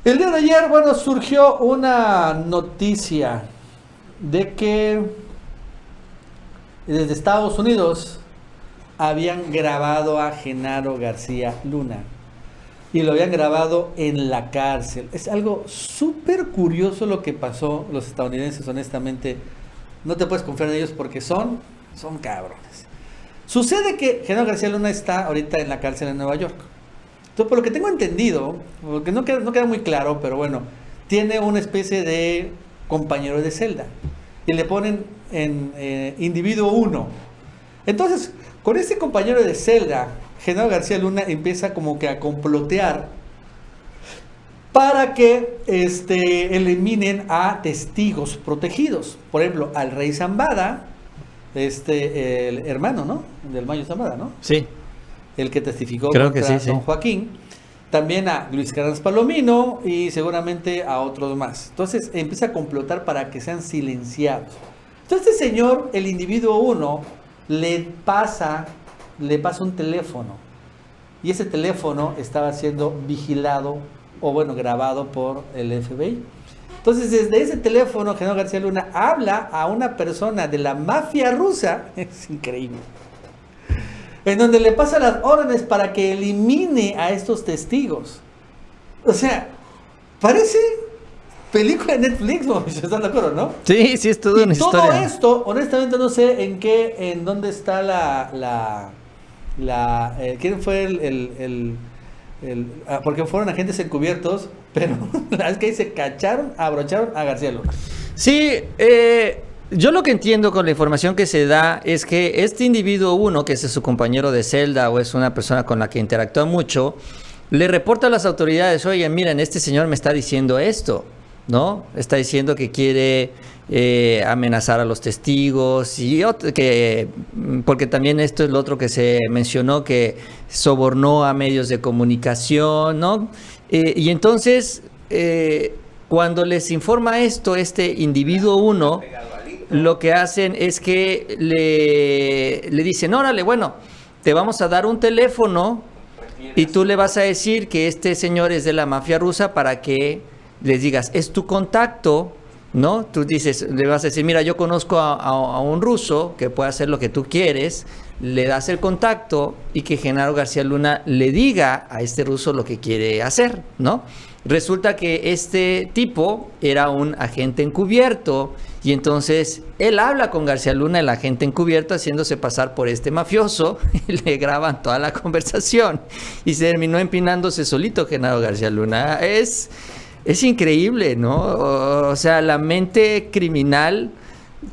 El día de ayer, bueno, surgió una noticia de que desde Estados Unidos habían grabado a Genaro García Luna y lo habían grabado en la cárcel. Es algo súper curioso lo que pasó. Los estadounidenses, honestamente, no te puedes confiar en ellos porque son cabrones. Sucede que Genaro García Luna está ahorita en la cárcel en Nueva York. Entonces, por lo que tengo entendido, porque no queda muy claro, pero bueno, tiene una especie de compañero de celda y le ponen en individuo uno. Entonces, con este compañero de celda, Genaro García Luna empieza como que a complotear para que eliminen a testigos protegidos. Por ejemplo, al rey Zambada, el hermano, ¿no? Del Mayo Zambada, ¿no? Sí, El que testificó creo que contra sí, sí. don Joaquín, también a Luis Carlos Palomino y seguramente a otros más. Entonces empieza a complotar para que sean silenciados. Entonces este señor, el individuo uno, le pasa un teléfono y ese teléfono estaba siendo vigilado o bueno, grabado por el FBI. Entonces desde ese teléfono, Genaro García Luna habla a una persona de la mafia rusa, es increíble, en donde le pasa las órdenes para que elimine a estos testigos. O sea, parece película de Netflix, ¿están de acuerdo, no? Sí, sí, es toda una Y todo historia. esto, honestamente no sé en dónde está ¿quién fue porque fueron agentes encubiertos, pero la verdad es que ahí se cacharon, abrocharon a García Luna. Sí, yo lo que entiendo con la información que se da es que este individuo uno, que es su compañero de celda o es una persona con la que interactúa mucho, le reporta a las autoridades: oye, miren, este señor me está diciendo esto, ¿no? Está diciendo que quiere amenazar a los testigos porque también esto es lo otro que se mencionó, que sobornó a medios de comunicación, ¿no? Y entonces, cuando les informa esto, este individuo uno, lo que hacen es que le dicen: órale, bueno, te vamos a dar un teléfono y tú le vas a decir que este señor es de la mafia rusa para que les digas, es tu contacto, ¿no? Tú dices, le vas a decir: mira, yo conozco a un ruso que puede hacer lo que tú quieres. Le das el contacto y que Genaro García Luna le diga a este ruso lo que quiere hacer, ¿no? Resulta que este tipo era un agente encubierto y entonces él habla con García Luna, el agente encubierto, haciéndose pasar por este mafioso, y le graban toda la conversación y se terminó empinándose solito Genaro García Luna. Es increíble, ¿no? O sea, la mente criminal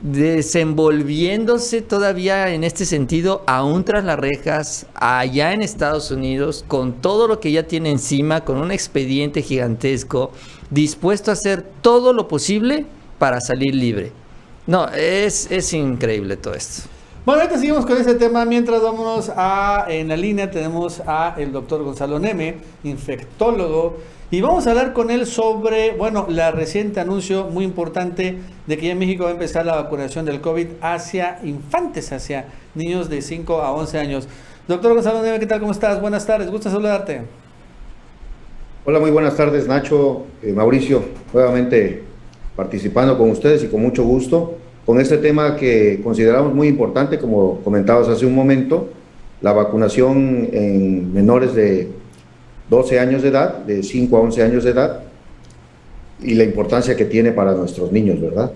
desenvolviéndose todavía en este sentido, aún tras las rejas, allá en Estados Unidos, con todo lo que ya tiene encima, con un expediente gigantesco, dispuesto a hacer todo lo posible para salir libre. No, es increíble todo esto. Bueno, ahorita seguimos con este tema. Mientras vámonos en la línea tenemos a el doctor Gonzalo Neme, infectólogo, y vamos a hablar con él sobre, bueno, la reciente anuncio muy importante de que ya en México va a empezar la vacunación del COVID hacia infantes, hacia niños de 5 a 11 años. Doctor Gonzalo Neme, ¿qué tal? ¿Cómo estás? Buenas tardes, gusto saludarte. Hola, muy buenas tardes, Nacho, Mauricio, nuevamente participando con ustedes y con mucho gusto con este tema que consideramos muy importante, como comentabas hace un momento, la vacunación en menores de 12 años de edad, de 5 a 11 años de edad, y la importancia que tiene para nuestros niños, ¿verdad?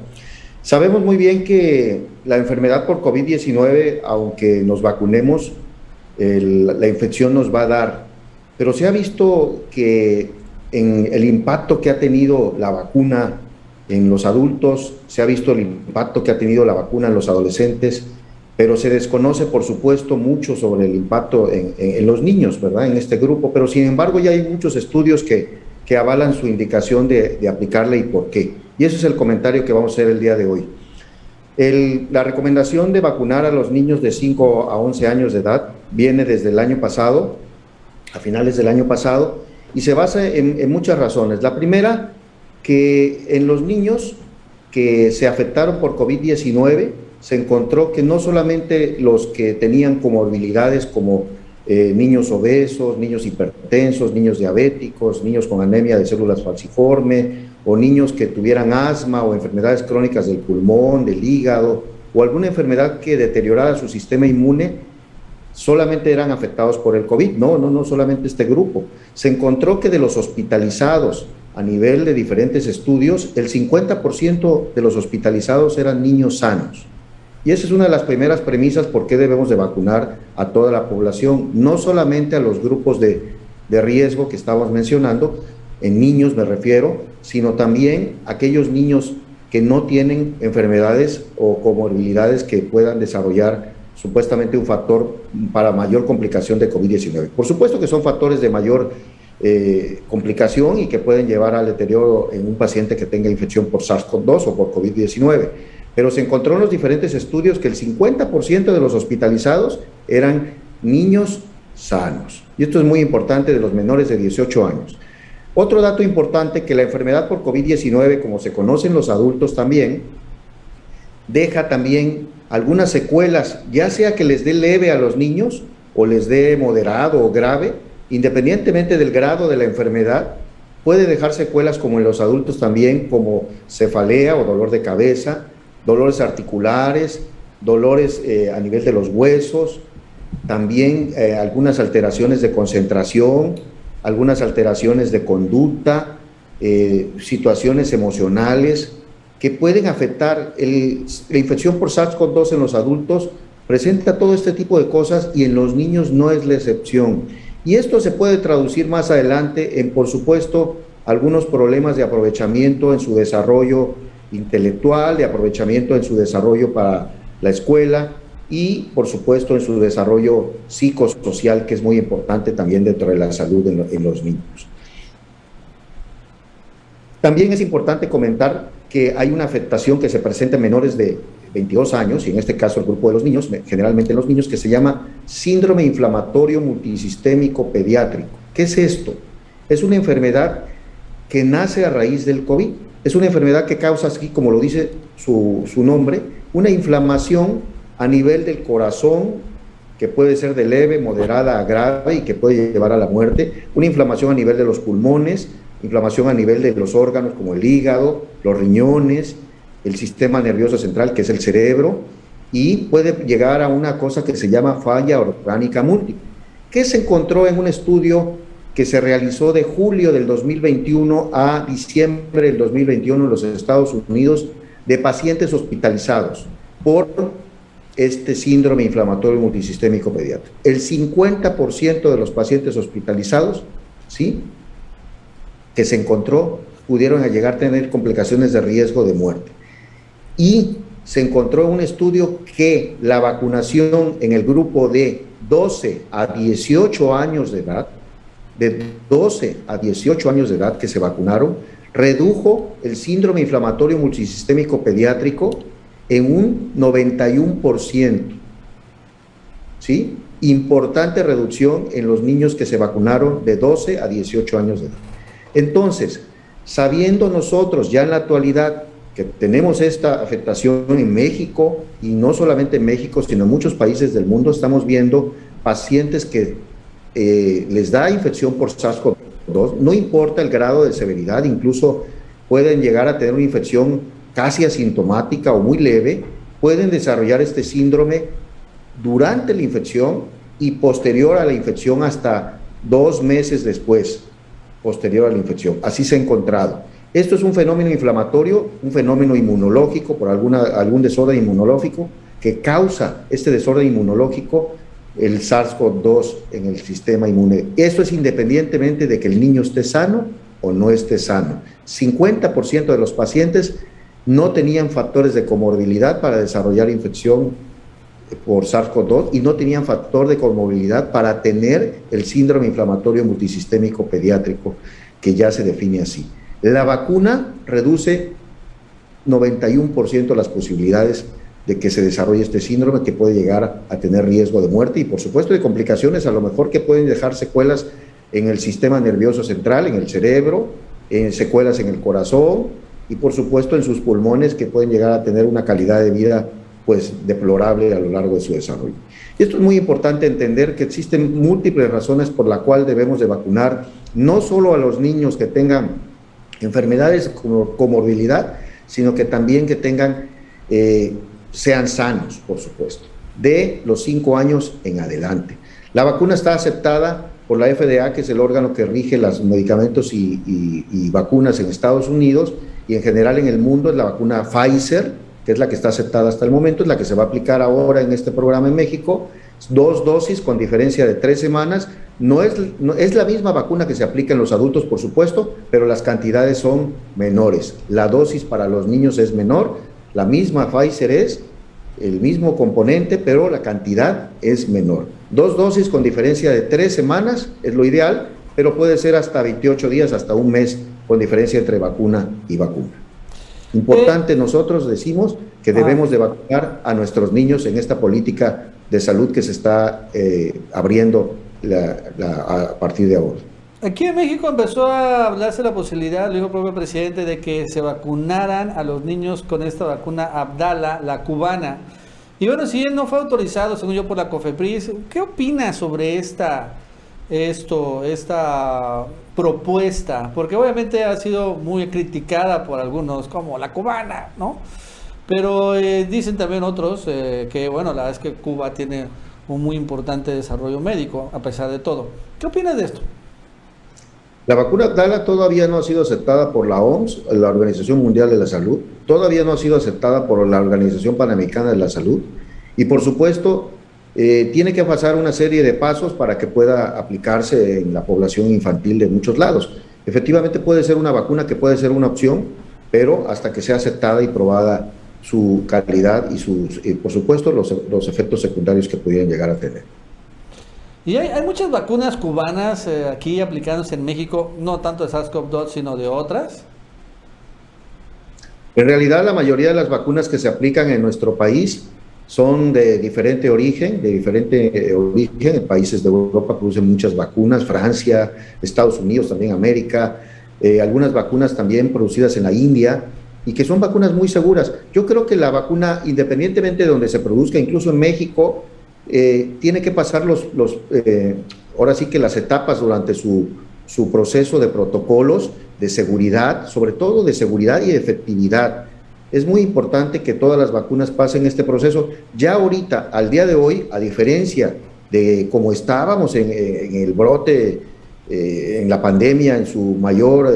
Sabemos muy bien que la enfermedad por COVID-19, aunque nos vacunemos, la infección nos va a dar, pero se ha visto que en el impacto que ha tenido la vacuna en los adultos, se ha visto el impacto que ha tenido la vacuna en los adolescentes, pero se desconoce, por supuesto, mucho sobre el impacto en los niños, ¿verdad?, en este grupo, pero sin embargo ya hay muchos estudios que avalan su indicación de aplicarle y por qué. Y ese es el comentario que vamos a hacer el día de hoy. La recomendación de vacunar a los niños de 5 a 11 años de edad viene desde el año pasado, a finales del año pasado, y se basa en muchas razones. La primera, que en los niños que se afectaron por COVID-19 se encontró que no solamente los que tenían comorbilidades como niños obesos, niños hipertensos, niños diabéticos, niños con anemia de células falciforme, o niños que tuvieran asma o enfermedades crónicas del pulmón, del hígado, o alguna enfermedad que deteriorara su sistema inmune, solamente eran afectados por el COVID. No solamente este grupo. Se encontró que de los hospitalizados, a nivel de diferentes estudios, el 50% de los hospitalizados eran niños sanos. Y esa es una de las primeras premisas por qué debemos de vacunar a toda la población, no solamente a los grupos de riesgo que estábamos mencionando, en niños me refiero, sino también a aquellos niños que no tienen enfermedades o comorbilidades que puedan desarrollar supuestamente un factor para mayor complicación de COVID-19. Por supuesto que son factores de mayor complicación y que pueden llevar al deterioro en un paciente que tenga infección por SARS-CoV-2 o por COVID-19. Pero se encontró en los diferentes estudios que el 50% de los hospitalizados eran niños sanos. Y esto es muy importante, de los menores de 18 años. Otro dato importante, que la enfermedad por COVID-19, como se conoce en los adultos también, deja también algunas secuelas, ya sea que les dé leve a los niños o les dé moderado o grave, independientemente del grado de la enfermedad, puede dejar secuelas como en los adultos también, como cefalea o dolor de cabeza, dolores articulares, dolores a nivel de los huesos, también algunas alteraciones de concentración, algunas alteraciones de conducta, situaciones emocionales que pueden afectar. La infección por SARS-CoV-2 en los adultos presenta todo este tipo de cosas y en los niños no es la excepción. Y esto se puede traducir más adelante en, por supuesto, algunos problemas de aprovechamiento en su desarrollo intelectual, de aprovechamiento en su desarrollo para la escuela y, por supuesto, en su desarrollo psicosocial, que es muy importante también dentro de la salud en los niños. También es importante comentar que hay una afectación que se presenta en menores de 22 años, y en este caso el grupo de los niños, generalmente en los niños, que se llama síndrome inflamatorio multisistémico pediátrico. ¿Qué es esto? Es una enfermedad que nace a raíz del COVID. Es una enfermedad que causa, así como lo dice su nombre, una inflamación a nivel del corazón, que puede ser de leve, moderada a grave y que puede llevar a la muerte, una inflamación a nivel de los pulmones, inflamación a nivel de los órganos como el hígado, los riñones, el sistema nervioso central, que es el cerebro, y puede llegar a una cosa que se llama falla orgánica múltiple, que se encontró en un estudio que se realizó de julio del 2021 a diciembre del 2021 en los Estados Unidos, de pacientes hospitalizados por este síndrome inflamatorio multisistémico pediátrico. El 50% de los pacientes hospitalizados, ¿sí?, que se encontró, pudieron llegar a tener complicaciones de riesgo de muerte. Y se encontró un estudio que la vacunación en el grupo de 12 a 18 años de edad, que se vacunaron, redujo el síndrome inflamatorio multisistémico pediátrico en un 91%. ¿Sí? Importante reducción en los niños que se vacunaron de 12 a 18 años de edad. Entonces, sabiendo nosotros ya en la actualidad que tenemos esta afectación en México, y no solamente en México, sino en muchos países del mundo, estamos viendo pacientes que les da infección por SARS-CoV-2, no importa el grado de severidad, incluso pueden llegar a tener una infección casi asintomática o muy leve, pueden desarrollar este síndrome durante la infección y posterior a la infección hasta 2 meses después, posterior a la infección. Así se ha encontrado. Esto es un fenómeno inflamatorio, un fenómeno inmunológico por algún desorden inmunológico que causa este desorden inmunológico, el SARS-CoV-2 en el sistema inmune. Esto es independientemente de que el niño esté sano o no esté sano. 50% de los pacientes no tenían factores de comorbilidad para desarrollar infección por SARS-CoV-2 y no tenían factor de comorbilidad para tener el síndrome inflamatorio multisistémico pediátrico, que ya se define así. La vacuna reduce 91% las posibilidades de que se desarrolle este síndrome, que puede llegar a tener riesgo de muerte y, por supuesto, de complicaciones, a lo mejor que pueden dejar secuelas en el sistema nervioso central, en el cerebro, secuelas en el corazón y, por supuesto, en sus pulmones, que pueden llegar a tener una calidad de vida pues deplorable a lo largo de su desarrollo. Y esto es muy importante entender que existen múltiples razones por las cuales debemos de vacunar no solo a los niños que tengan enfermedades como comorbilidad, sino que también que tengan, sean sanos, por supuesto, de los 5 años en adelante. La vacuna está aceptada por la FDA, que es el órgano que rige los medicamentos y vacunas en Estados Unidos, y en general en el mundo es la vacuna Pfizer, que es la que está aceptada hasta el momento, es la que se va a aplicar ahora en este programa en México, 2 dosis con diferencia de 3 semanas, no es la misma vacuna que se aplica en los adultos, por supuesto, pero las cantidades son menores, la dosis para los niños es menor, la misma Pfizer es el mismo componente, pero la cantidad es menor. 2 dosis con diferencia de 3 semanas es lo ideal, pero puede ser hasta 28 días, hasta un mes, con diferencia entre vacuna y vacuna. Importante, nosotros decimos que debemos de vacunar a nuestros niños en esta política de salud que se está abriendo a partir de ahora. Aquí en México empezó a hablarse la posibilidad, lo dijo el propio presidente, de que se vacunaran a los niños con esta vacuna Abdala, la cubana. Y bueno, si él no fue autorizado, según yo, por la COFEPRIS, ¿qué opina sobre esta propuesta? Porque obviamente ha sido muy criticada por algunos, como la cubana, ¿no? Pero dicen también otros que, bueno, la verdad es que Cuba tiene un muy importante desarrollo médico, a pesar de todo. ¿Qué opinas de esto? La vacuna Abdala todavía no ha sido aceptada por la OMS, la Organización Mundial de la Salud, todavía no ha sido aceptada por la Organización Panamericana de la Salud, y por supuesto tiene que pasar una serie de pasos para que pueda aplicarse en la población infantil de muchos lados. Efectivamente puede ser una vacuna que puede ser una opción, pero hasta que sea aceptada y probada su calidad y por supuesto los efectos secundarios que pudieran llegar a tener. Y hay muchas vacunas cubanas aquí aplicándose en México, no tanto de SARS-CoV-2, sino de otras. En realidad, la mayoría de las vacunas que se aplican en nuestro país son de diferente origen, En países de Europa producen muchas vacunas, Francia, Estados Unidos, también América, algunas vacunas también producidas en la India, y que son vacunas muy seguras. Yo creo que la vacuna, independientemente de donde se produzca, incluso en México, tiene que pasar ahora sí que las etapas durante su proceso de protocolos de seguridad, sobre todo de seguridad y de efectividad. Es muy importante que todas las vacunas pasen este proceso. Ya ahorita, al día de hoy, a diferencia de cómo estábamos en el brote, en la pandemia, en su mayor,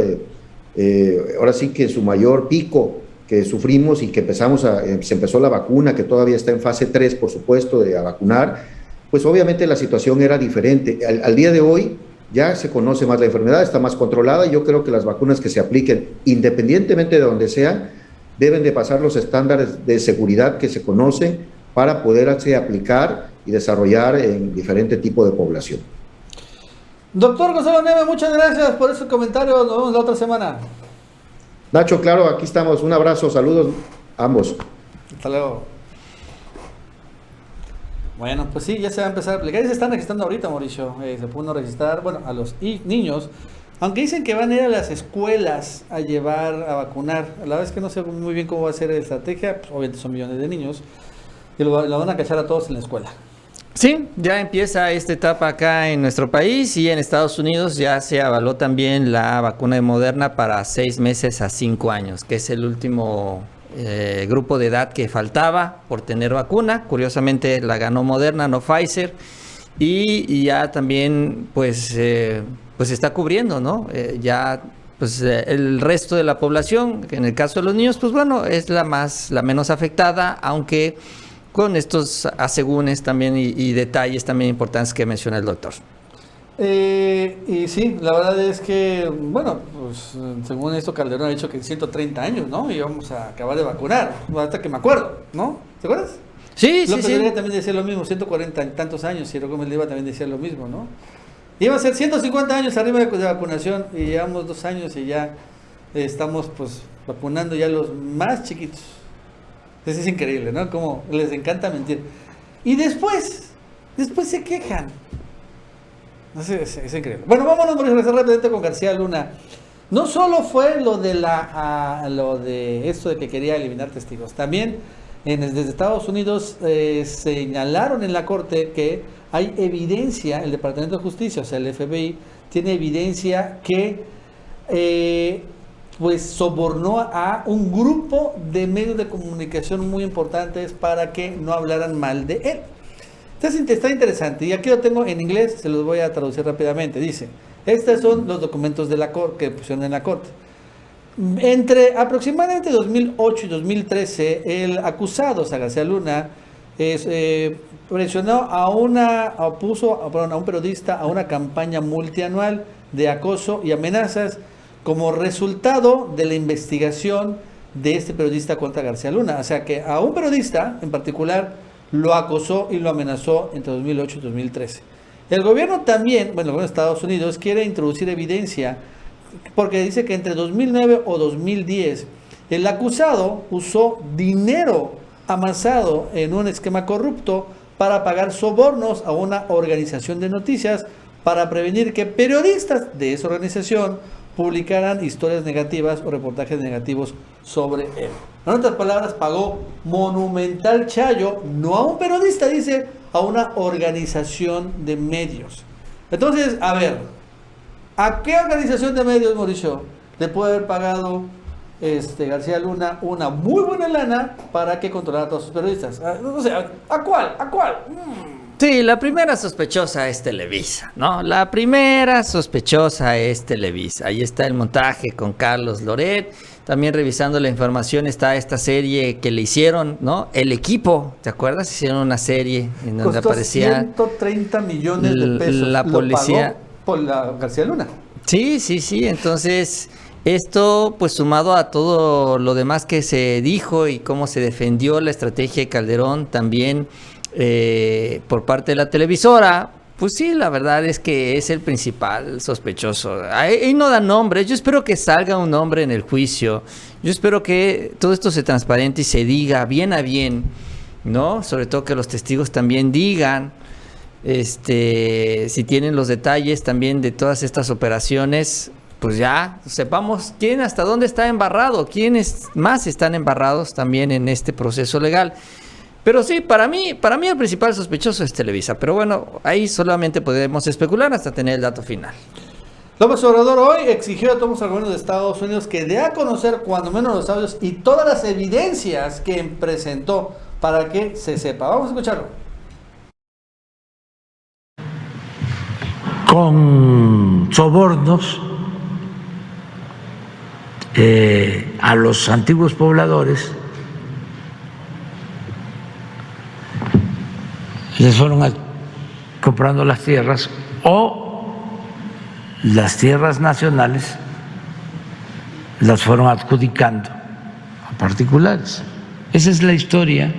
ahora sí que en su mayor pico que sufrimos y que se empezó la vacuna, que todavía está en fase 3, por supuesto, de vacunar, pues obviamente la situación era diferente. Al día de hoy ya se conoce más la enfermedad, está más controlada, y yo creo que las vacunas que se apliquen, independientemente de donde sean, deben de pasar los estándares de seguridad que se conocen para poderse aplicar y desarrollar en diferente tipo de población. Doctor Gonzalo Neme, muchas gracias por ese comentario, nos vemos la otra semana. Nacho, claro, aquí estamos. Un abrazo, saludos a ambos. Hasta luego. Bueno, pues sí, ya se va a empezar a aplicar. Y se están registrando ahorita, Mauricio. Se pueden registrar, bueno, a los niños. Aunque dicen que van a ir a las escuelas a llevar, a vacunar. La verdad es que no sé muy bien cómo va a ser la estrategia. Pues, obviamente son millones de niños. Y lo van a cachar a todos en la escuela. Sí, ya empieza esta etapa acá en nuestro país, y en Estados Unidos ya se avaló también la vacuna de Moderna para 6 meses a 5 años, que es el último grupo de edad que faltaba por tener vacuna. Curiosamente la ganó Moderna, no Pfizer, y ya también pues está cubriendo, ¿no? El resto de la población, que en el caso de los niños, pues bueno, es la menos afectada, aunque con estos asegúnes también y detalles también importantes que menciona el doctor. Y sí, la verdad es que, bueno, pues según esto Calderón ha dicho que en 130 años, ¿no? Y vamos a acabar de vacunar, hasta que me acuerdo, ¿no? ¿Te acuerdas? Sí, López sí. Dóriga también decía lo mismo, 140 y tantos años, y Gómez Leiva también decía lo mismo, ¿no? Iba a ser 150 años arriba de vacunación, y llevamos 2 años y ya estamos pues vacunando ya los más chiquitos. Entonces es increíble, ¿no? Como les encanta mentir. Y después se quejan. Es increíble. Bueno, vámonos por regresar rápidamente con García Luna. No solo fue lo de esto de que quería eliminar testigos, también desde Estados Unidos señalaron en la corte que hay evidencia, el Departamento de Justicia, o sea, el FBI, tiene evidencia que pues sobornó a un grupo de medios de comunicación muy importantes para que no hablaran mal de él. Entonces está interesante, y aquí lo tengo en inglés, se los voy a traducir rápidamente. Dice, estos son los documentos de la corte que pusieron en la corte. Entre aproximadamente 2008 y 2013, el acusado, o sea, García Luna, presionó puso a un periodista a una campaña multianual de acoso y amenazas como resultado de la investigación de este periodista contra García Luna. O sea que a un periodista en particular lo acosó y lo amenazó entre 2008 y 2013. El gobierno también, bueno, el gobierno de Estados Unidos quiere introducir evidencia porque dice que entre 2009 o 2010 el acusado usó dinero amasado en un esquema corrupto para pagar sobornos a una organización de noticias para prevenir que periodistas de esa organización publicaran historias negativas o reportajes negativos sobre él. En otras palabras, pagó monumental chayo, no a un periodista, dice, a una organización de medios. Entonces, a ver, ¿a qué organización de medios, Mauricio, le puede haber pagado García Luna una muy buena lana para que controlara a todos sus periodistas? No sé, ¿a cuál? ¿A cuál? Sí, la primera sospechosa es Televisa, ¿no? La primera sospechosa es Televisa. Ahí está el montaje con Carlos Loret. También revisando la información está esta serie que le hicieron, ¿no? El Equipo, ¿te acuerdas? Hicieron una serie en donde costó aparecía 130 millones de pesos. La policía. Lo pagó por la García Luna. Sí. Entonces, esto, pues sumado a todo lo demás que se dijo y cómo se defendió la estrategia de Calderón también por parte de la televisora, pues sí, la verdad es que es el principal sospechoso. Ahí no dan nombres. Yo espero que salga un nombre en el juicio. Yo espero que todo esto se transparente y se diga bien a bien, ¿no? Sobre todo que los testigos también digan, si tienen los detalles también de todas estas operaciones, pues ya sepamos quién hasta dónde está embarrado, quiénes más están embarrados también en este proceso legal. Pero sí, para mí el principal sospechoso es Televisa. Pero bueno, ahí solamente podemos especular hasta tener el dato final. López Obrador hoy exigió a todos los gobiernos de Estados Unidos que dé a conocer cuando menos los audios y todas las evidencias que presentó para que se sepa. Vamos a escucharlo. Con sobornos a los antiguos pobladores, les fueron comprando las tierras o las tierras nacionales las fueron adjudicando a particulares. Esa es la historia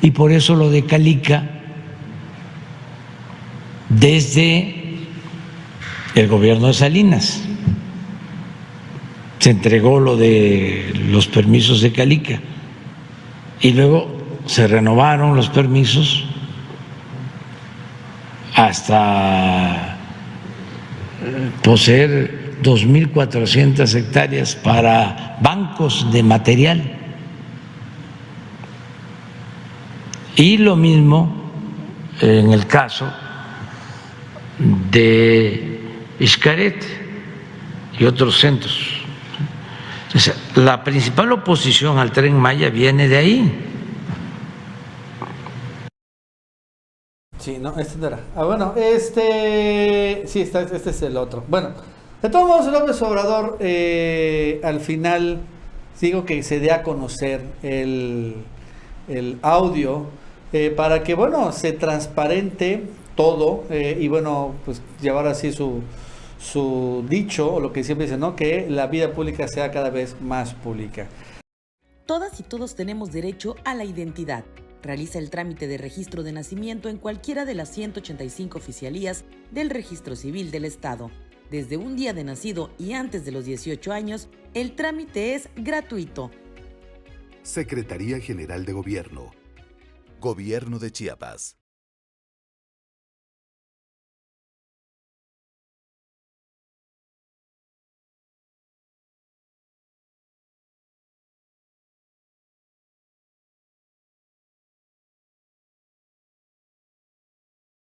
y por eso lo de Calica desde el gobierno de Salinas se entregó lo de los permisos de Calica y luego se renovaron los permisos hasta poseer 2.400 hectáreas para bancos de material. Y lo mismo en el caso de Xcaret y otros centros. Entonces, la principal oposición al Tren Maya viene de ahí. Sí, no, este no era. Bueno, sí, este es el otro. Bueno, de todos modos, López Obrador, al final, digo que se dé a conocer el audio para que, bueno, se transparente todo y, bueno, pues llevar así su dicho, o lo que siempre dice, ¿no? Que la vida pública sea cada vez más pública. Todas y todos tenemos derecho a la identidad. Realiza el trámite de registro de nacimiento en cualquiera de las 185 oficialías del Registro Civil del Estado. Desde un día de nacido y antes de los 18 años, el trámite es gratuito. Secretaría General de Gobierno. Gobierno de Chiapas.